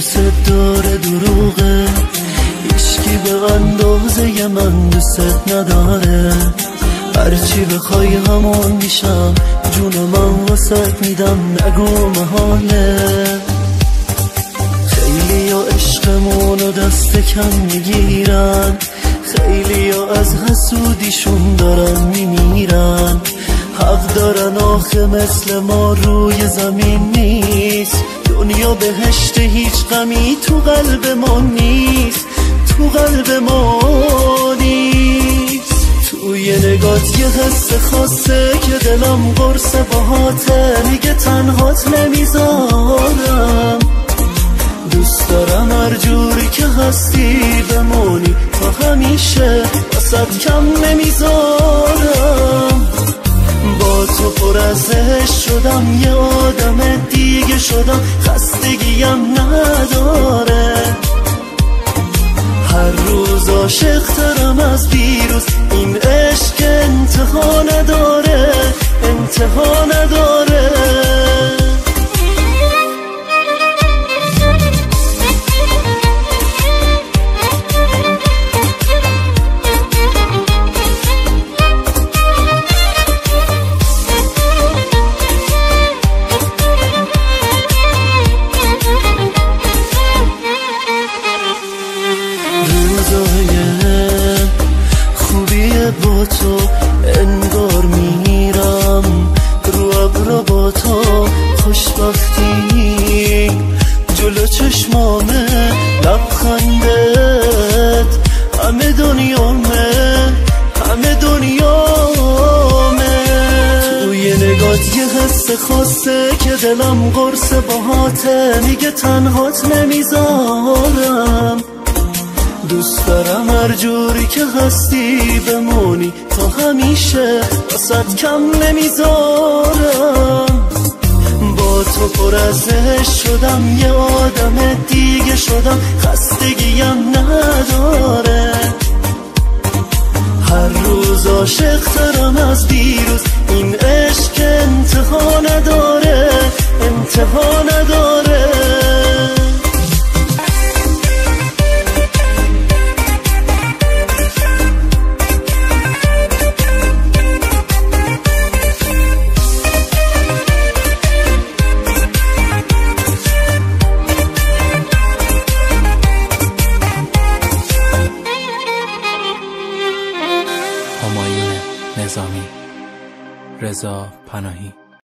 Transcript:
دوست داره دروغه، هیچکی به اندازه من دوست نداره. هرچی بخوای همون میشم، جون من واسط میدم، نگو محاله. خیلی ها عشقمونو دست کم میگیرن، خیلی ها از حسودیشون دارن میمیرن. حق دارن آخه مثل ما روی زمین نیست. دنیا بهشت، هیچ غمی تو قلب ما نیست، تو قلب ما نیست. توی نگات یه حس خاصه که دلم قرص باهاته، میگه تنهات نمیذارم. دوست دارم هر جوری که هستی بمونی تا همیشه، واسد کم نمیذارم. با تو پر از عشق شدم، یه آدم دیگه شدم، خستگیم نداره. هر روز عاشق ترم از دیروز، این عشق انتها نداره، انتها نداره. با تو انگار میرم رو ابرا، با تو خوشبختی جلو چشمامه، لبخندت همه دنیامه، همه دنیامه. توی نگات یه حس خاصه که دلم قرص باهاته، میگه تنهات نمیذارم. دوست دارم هر جوری که هستی بمونی تا همیشه، واسد کم نمیذارم. با تو پر از عشق شدم، یه آدم دیگه شدم، خستگیم نداره. هر روز عاشق ترم از دیروز، این عشق انتها نداره، انتها نداره. همایون نظامی، رضا پناهی.